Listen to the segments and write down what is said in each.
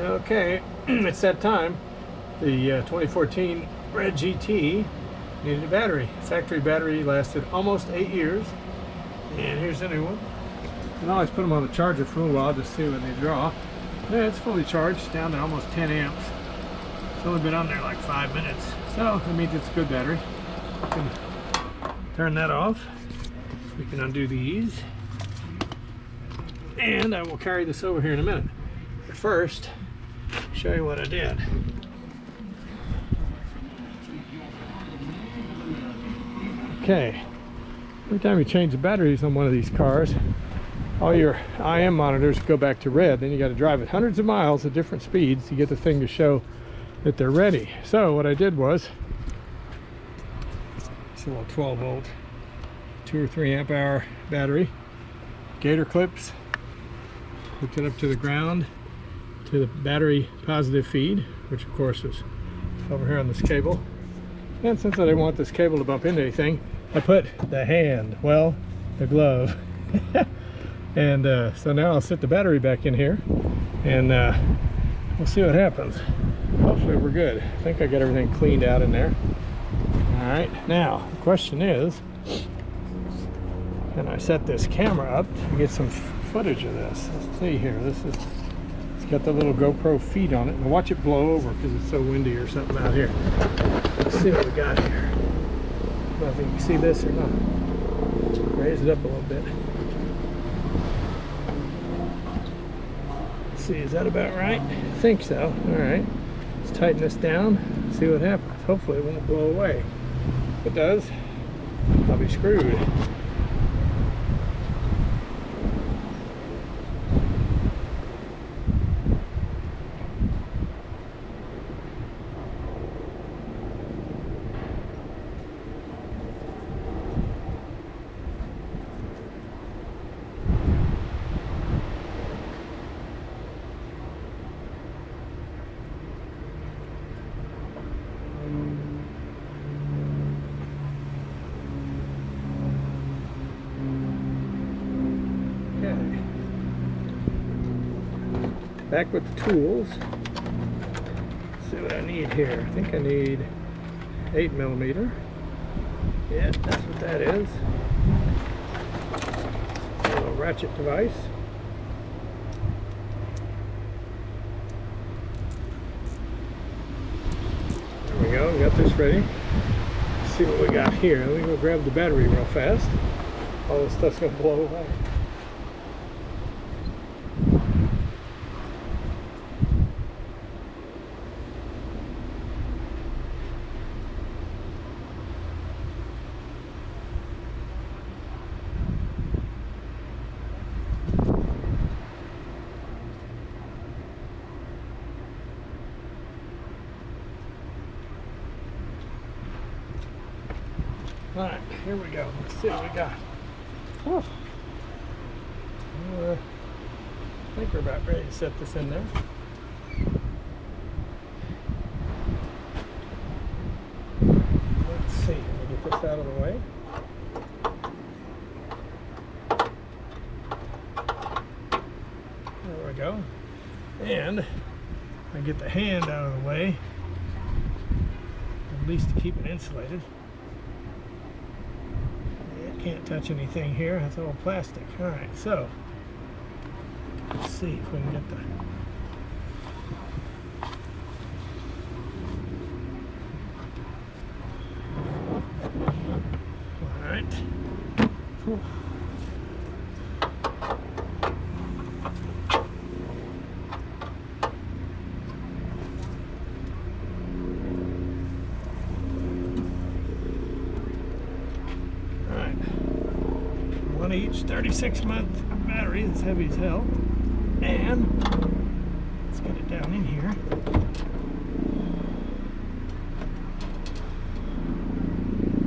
Okay, it's that time. The 2014 Red GT needed a battery. Factory battery lasted almost 8 years. And here's the new one. And I always put them on the charger for a little while just to see when they draw. Yeah, it's fully charged, down to almost 10 amps. It's only been on there like 5 minutes. So that means it's a good battery. We can turn that off. We can undo these. And I will carry this over here in a minute. But first, show you what I did. Okay, every time you change the batteries on one of these cars, all your IM monitors go back to red. Then you got to drive it hundreds of miles at different speeds to get the thing to show that they're ready. So what I did was, it's a little 12 volt, 2 or 3 amp hour battery, gator clips, hooked it up to the ground, to the battery positive feed, which of course is over here on this cable. And since I didn't want this cable to bump into anything, I put the glove. And so now I'll set the battery back in here, and we'll see what happens. Hopefully we're good. I think I got everything cleaned out in there. All right, now the question is, can I set this camera up to get some footage of this? Let's see here. It's got the little GoPro feed on it, and watch it blow over because it's so windy or something out here. Let's see what we got here. I don't know if you can see this or not. Raise it up a little bit. Let's see, is that about right? I think so. All right. Let's tighten this down, see what happens. Hopefully it won't blow away. If it does, I'll be screwed. Back with the tools. Let's see what I need here. I think I need 8mm. Yeah, that's what that is. A little ratchet device. There we go, we got this ready. Let's see what we got here. Let me go grab the battery real fast. All this stuff's gonna blow away. All right, here we go. Let's see what we got. Oh. I think we're about ready to set this in there. Let's see. We'll get this out of the way. There we go. And I get the hand out of the way, at least to keep it insulated. Can't touch anything here, that's all plastic. Alright, so let's see if we can get the alright. One each 36-month battery. It's heavy as hell. And let's get it down in here.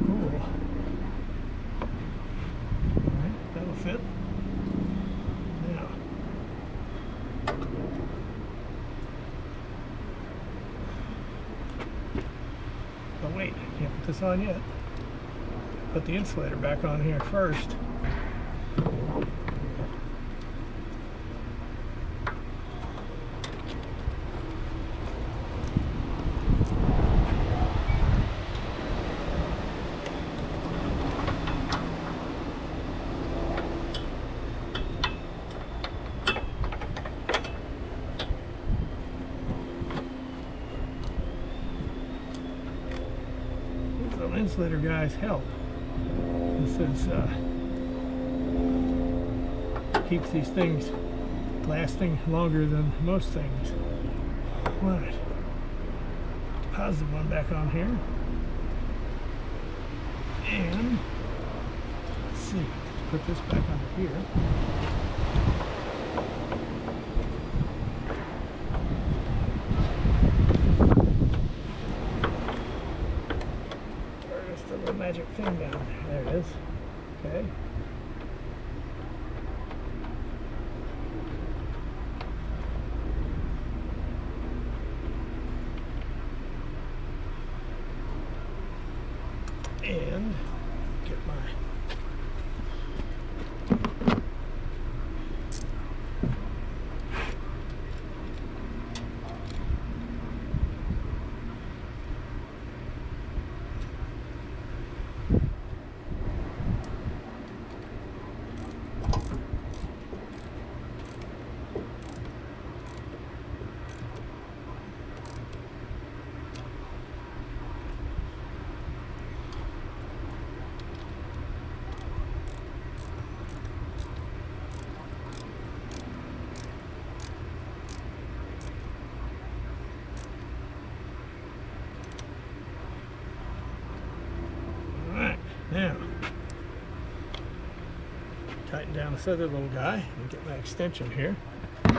Cool. Alright, that'll fit. Now, oh wait, I can't put this on yet. Put the insulator back on here first. insulator guys help. This is keeps these things lasting longer than most things. Right. Positive one back on here. And let's see, put this back under here. There's the little magic thing down there. There it is. Okay. And get my now, tighten down this other little guy and get my extension here. I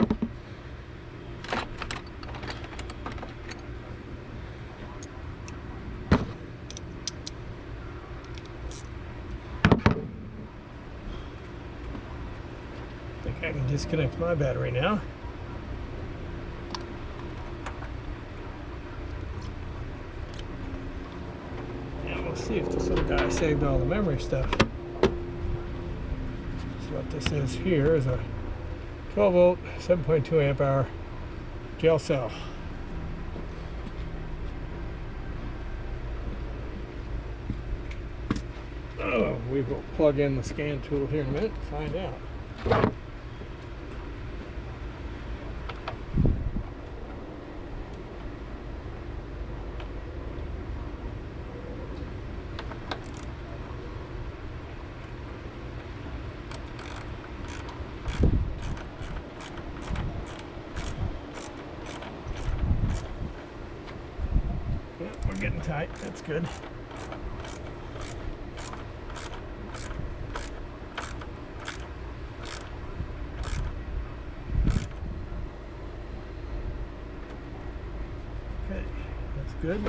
think I can disconnect my battery now. See if this little guy saved all the memory stuff. So what this is here is a 12 volt, 7.2 amp hour gel cell. Oh, we will plug in the scan tool here in a minute and find out. We're getting tight, that's good. Okay, that's good.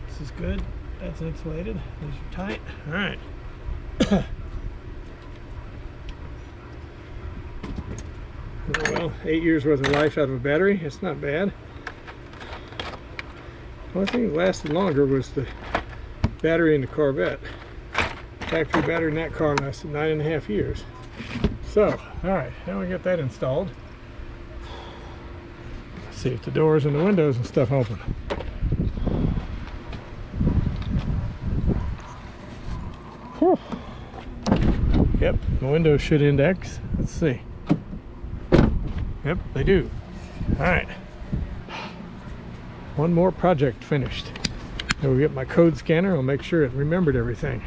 This is good. That's insulated. These are tight. All right. Well, 8 years worth of life out of a battery. It's not bad. The only thing that lasted longer was the battery in the Corvette. Factory battery in that car lasted 9.5 years. So, alright, now we get that installed. Let's see if the doors and the windows and stuff open. Whew. Yep, the windows should index. Let's see. Yep, they do. Alright. One more project finished. I will get my code scanner. I'll make sure it remembered everything.